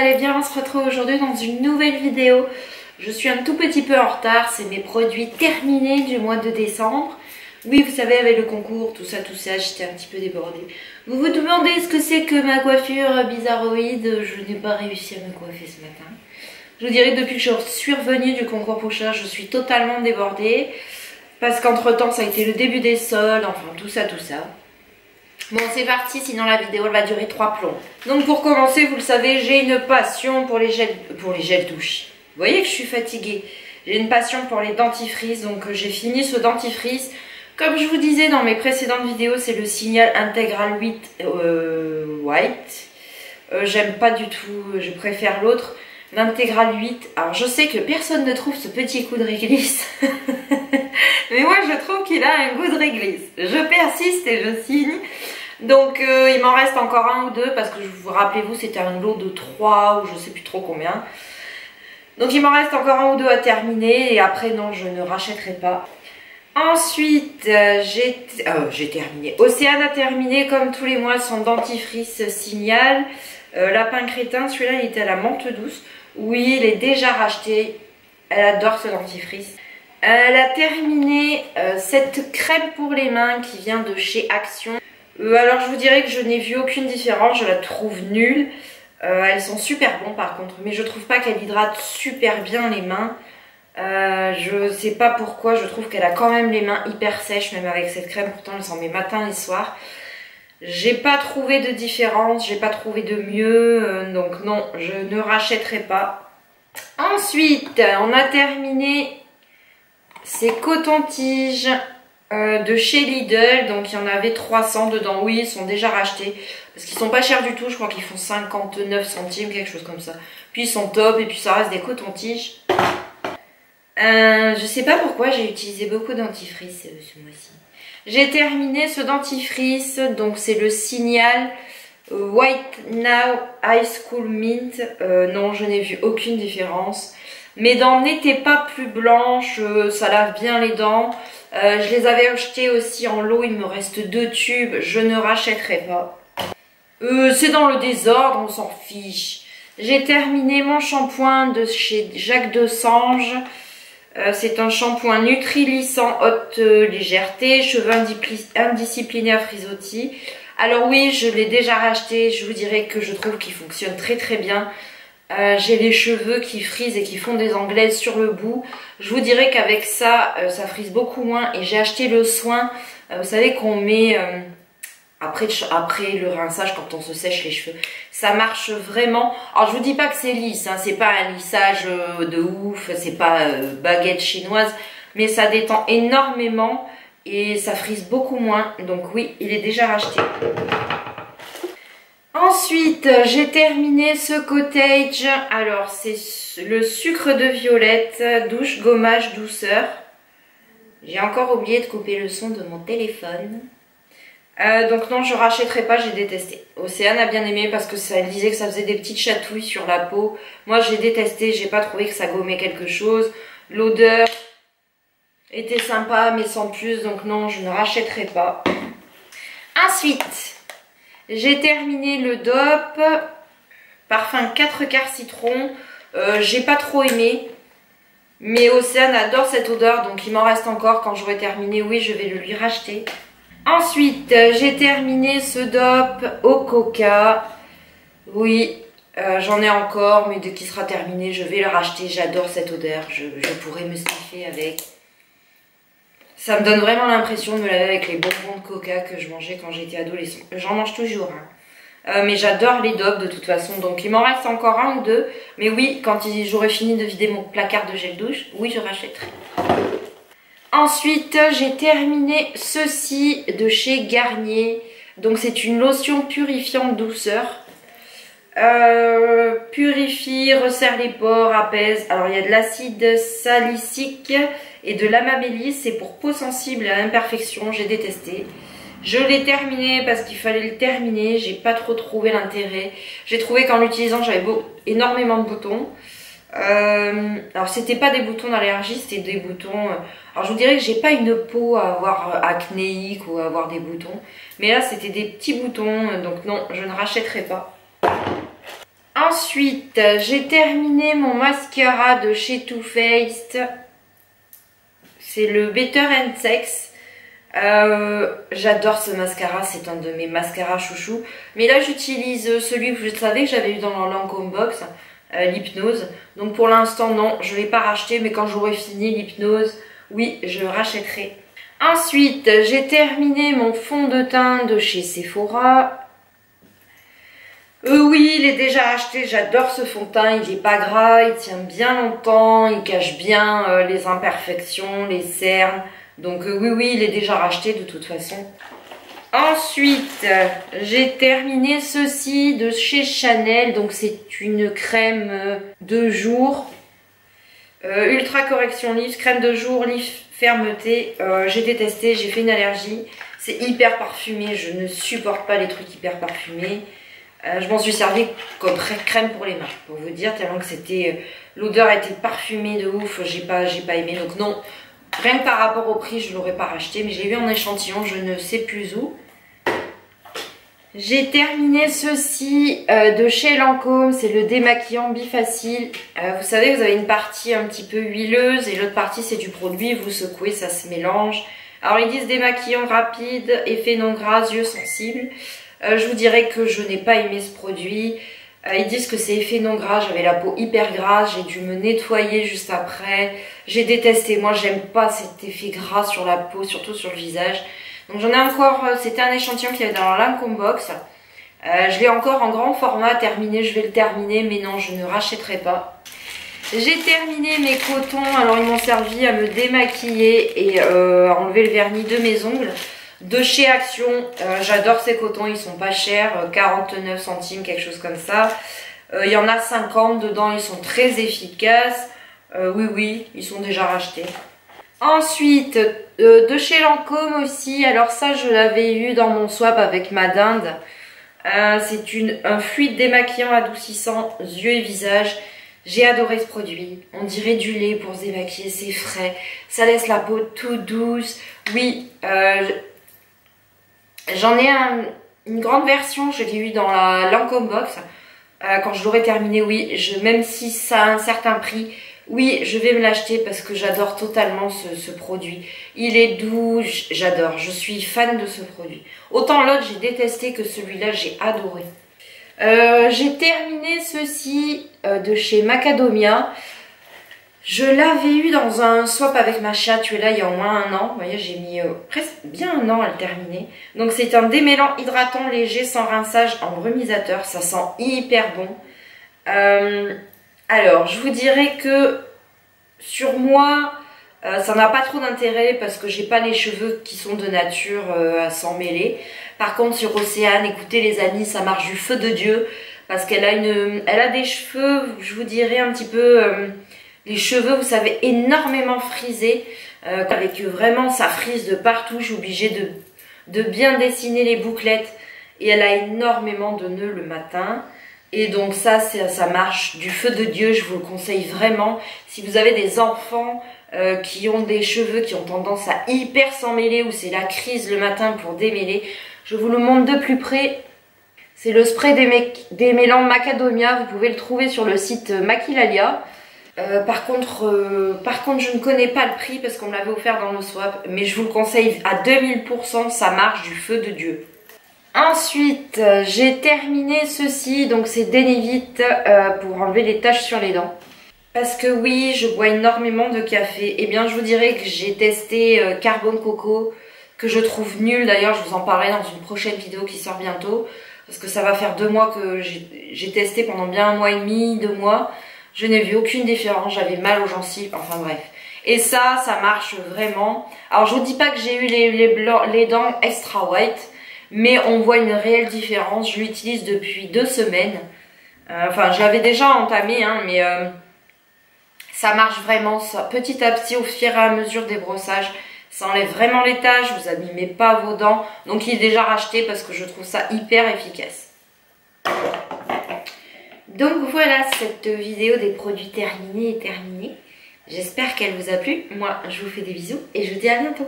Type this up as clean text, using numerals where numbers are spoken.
allez bien, on se retrouve aujourd'hui dans une nouvelle vidéo. Je suis un tout petit peu en retard, c'est mes produits terminés du mois de décembre. Oui, vous savez, avec le concours, tout ça, j'étais un petit peu débordée. Vous vous demandez ce que c'est que ma coiffure bizarroïde? Je n'ai pas réussi à me coiffer ce matin. Je vous dirais que depuis que je suis revenue du concours Pochard, je suis totalement débordée. Parce qu'entre temps, ça a été le début des soldes, enfin tout ça. Bon, c'est parti, sinon la vidéo elle va durer 3 plombs. Donc pour commencer, vous le savez, j'ai une passion pour les gels douche. Vous voyez que je suis fatiguée. J'ai une passion pour les dentifrices, donc j'ai fini ce dentifrice. Comme je vous disais dans mes précédentes vidéos, c'est le Signal Integral 8 White. J'aime pas du tout, je préfère l'autre, l'Integral 8. Alors je sais que personne ne trouve ce petit coup de réglisse. Mais moi je trouve qu'il a un goût de réglisse. Je persiste et je signe. Donc il m'en reste encore un ou deux parce que vous rappelez-vous c'était un lot de 3 ou je sais plus trop combien. Donc il m'en reste encore un ou deux à terminer et après non je ne rachèterai pas. Ensuite j'ai terminé. Océane a terminé comme tous les mois son dentifrice Signal. Lapin crétin, celui-là il était à la menthe douce. Oui il est déjà racheté. Elle adore ce dentifrice. Elle a terminé cette crème pour les mains qui vient de chez Action. Alors je vous dirais que je n'ai vu aucune différence, je la trouve nulle. Elles sont super bonnes par contre, mais je trouve pas qu'elle hydrate super bien les mains. Je sais pas pourquoi, je trouve qu'elle a quand même les mains hyper sèches, même avec cette crème, pourtant elle s'en met matin et soir. J'ai pas trouvé de différence, j'ai pas trouvé de mieux, donc non, je ne rachèterai pas. Ensuite, on a terminé ces cotons-tiges de chez Lidl, donc il y en avait 300 dedans. Oui, ils sont déjà rachetés parce qu'ils sont pas chers du tout, je crois qu'ils font 59 centimes, quelque chose comme ça. Puis ils sont top et puis ça reste des cotons-tiges. Je sais pas pourquoi j'ai utilisé beaucoup de dentifrice ce mois-ci. J'ai terminé ce dentifrice, donc c'est le Signal White Now High School Mint. Non, je n'ai vu aucune différence. Mes dents n'étaient pas plus blanches, ça lave bien les dents. Je les avais achetés aussi en lot, il me reste 2 tubes, je ne rachèterai pas. C'est dans le désordre, on s'en fiche. J'ai terminé mon shampoing de chez Jacques Desange. C'est un shampoing Nutrilissant haute légèreté, cheveux indisciplinés à frisottis. Alors oui, je l'ai déjà racheté, je vous dirais que je trouve qu'il fonctionne très bien. J'ai les cheveux qui frisent et qui font des anglaises sur le bout. Je vous dirais qu'avec ça, ça frise beaucoup moins. Et j'ai acheté le soin, vous savez qu'on met après le rinçage quand on se sèche les cheveux. Ça marche vraiment. Alors je vous dis pas que c'est lisse, hein, c'est pas un lissage de ouf, c'est pas baguette chinoise. Mais ça détend énormément et ça frise beaucoup moins. Donc oui, il est déjà racheté. Ensuite, j'ai terminé ce cottage. Alors, c'est le sucre de violette, douche, gommage, douceur. J'ai encore oublié de couper le son de mon téléphone. Donc non, je rachèterai pas, j'ai détesté. Océane a bien aimé parce que ça, elle disait que ça faisait des petites chatouilles sur la peau. Moi, j'ai détesté, j'ai pas trouvé que ça gommait quelque chose. L'odeur était sympa, mais sans plus. Donc non, je ne rachèterai pas. Ensuite... j'ai terminé le DOP, parfum 4 quarts citron, j'ai pas trop aimé, mais Océane adore cette odeur, donc il m'en reste encore. Quand j'aurai terminé, oui, je vais le lui racheter. Ensuite, j'ai terminé ce DOP au coca, oui, j'en ai encore, mais dès qu'il sera terminé, je vais le racheter. J'adore cette odeur, je pourrais me sniffer avec. Ça me donne vraiment l'impression de me laver avec les bonbons de coca que je mangeais quand j'étais adolescente. J'en mange toujours, hein. Mais j'adore les DOP de toute façon. Donc il m'en reste encore un ou deux. Mais oui, quand j'aurai fini de vider mon placard de gel douche, oui, je rachèterai. Ensuite, j'ai terminé ceci de chez Garnier. Donc c'est une lotion purifiante douceur. Purifie, resserre les pores, apaise. Alors il y a de l'acide salicylique et de l'amamélis, c'est pour peau sensible à l'imperfection. J'ai détesté. Je l'ai terminé parce qu'il fallait le terminer. J'ai pas trop trouvé l'intérêt. J'ai trouvé qu'en l'utilisant j'avais énormément de boutons. Alors c'était pas des boutons d'allergie, c'était des boutons... alors je vous dirais que j'ai pas une peau à avoir acnéique ou à avoir des boutons. Mais là c'était des petits boutons, donc non, je ne rachèterai pas. Ensuite, j'ai terminé mon mascara de chez Too Faced. C'est le Better and Sex. J'adore ce mascara, c'est un de mes mascaras chouchou. Mais là, j'utilise celui que je savais que j'avais eu dans la Lancôme Box, l'hypnose. Donc pour l'instant, non, je ne l'ai pas racheté. Mais quand j'aurai fini l'hypnose, oui, je rachèterai. Ensuite, j'ai terminé mon fond de teint de chez Sephora. Oui, il est déjà acheté, j'adore ce fond de teint, il n'est pas gras, il tient bien longtemps, il cache bien les imperfections, les cernes. Donc oui, il est déjà racheté de toute façon. Ensuite, j'ai terminé ceci de chez Chanel, donc c'est une crème de jour. Ultra correction lisse, crème de jour, lisse fermeté. J'ai détesté, j'ai fait une allergie. C'est hyper parfumé, je ne supporte pas les trucs hyper parfumés. Je m'en suis servi comme crème pour les mains, pour vous dire, tellement que c'était l'odeur était parfumée de ouf, j'ai pas aimé. Donc non, rien que par rapport au prix, je l'aurais pas racheté, mais je l'ai eu en échantillon, je ne sais plus où. J'ai terminé ceci de chez Lancôme, c'est le démaquillant bifacile. Vous savez, vous avez une partie un petit peu huileuse et l'autre partie c'est du produit, vous secouez, ça se mélange. Alors ils disent démaquillant rapide, effet non gras, yeux sensibles. Je vous dirais que je n'ai pas aimé ce produit. Ils disent que c'est effet non gras, j'avais la peau hyper grasse, j'ai dû me nettoyer juste après. J'ai détesté, moi j'aime pas cet effet gras sur la peau, surtout sur le visage. Donc j'en ai encore, c'était un échantillon qui avait dans la Lancôme Box. Je l'ai encore en grand format terminé, je vais le terminer, mais non, je ne rachèterai pas. J'ai terminé mes cotons, alors ils m'ont servi à me démaquiller et à enlever le vernis de mes ongles. De chez Action, j'adore ces cotons, ils sont pas chers, 49 centimes, quelque chose comme ça. Il y en a 50 dedans, ils sont très efficaces. Oui, ils sont déjà rachetés. Ensuite, de chez Lancôme aussi, alors ça je l'avais eu dans mon swap avec ma dinde. C'est un fluide démaquillant adoucissant yeux et visage. J'ai adoré ce produit, on dirait du lait pour se démaquiller, c'est frais, ça laisse la peau toute douce. Oui, j'en ai une grande version, je l'ai eu dans la Lancôme Box. Quand je l'aurai terminé, oui, même si ça a un certain prix, oui, je vais me l'acheter parce que j'adore totalement ce produit. Il est doux, j'adore, je suis fan de ce produit. Autant l'autre, j'ai détesté que celui-là, j'ai adoré. J'ai terminé ceci de chez Macadamia. Je l'avais eu dans un swap avec ma chatte, tu es là il y a au moins un an. Vous voyez, j'ai mis presque bien un an à le terminer. Donc c'est un démêlant hydratant léger sans rinçage en brumisateur. Ça sent hyper bon. Alors, je vous dirais que sur moi, ça n'a pas trop d'intérêt parce que j'ai pas les cheveux qui sont de nature à s'en mêler. Par contre, sur Océane, écoutez les amis, ça marche du feu de Dieu parce qu'elle a des cheveux, je vous dirais un petit peu... les cheveux, vous savez, énormément frisés, avec vraiment ça frise de partout. Je suis obligée de bien dessiner les bouclettes et elle a énormément de nœuds le matin. Et donc ça marche du feu de Dieu, je vous le conseille vraiment. Si vous avez des enfants qui ont des cheveux qui ont tendance à hyper s'emmêler ou c'est la crise le matin pour démêler, je vous le montre de plus près. C'est le spray démêlant Macadamia, vous pouvez le trouver sur le site Maquilalia. Par contre, je ne connais pas le prix parce qu'on me l'avait offert dans le swap, mais je vous le conseille à 2000%, ça marche du feu de Dieu. Ensuite, j'ai terminé ceci, donc c'est Denevit pour enlever les taches sur les dents. Parce que oui, je bois énormément de café. Eh bien, je vous dirais que j'ai testé Carbone Coco, que je trouve nul. D'ailleurs, je vous en parlerai dans une prochaine vidéo qui sort bientôt. Parce que ça va faire 2 mois que j'ai testé pendant bien 1 mois et demi, 2 mois. Je n'ai vu aucune différence, j'avais mal aux gencives, enfin bref. Et ça marche vraiment. Alors je vous dis pas que j'ai eu les dents extra white, mais on voit une réelle différence. Je l'utilise depuis 2 semaines. Enfin, je l'avais déjà entamé, hein, mais ça marche vraiment. Ça, petit à petit, au fur et à mesure des brossages, ça enlève vraiment les taches, vous abîmez pas vos dents. Donc il est déjà racheté parce que je trouve ça hyper efficace. Donc voilà, cette vidéo des produits terminés est terminée. J'espère qu'elle vous a plu. Moi, je vous fais des bisous et je vous dis à bientôt.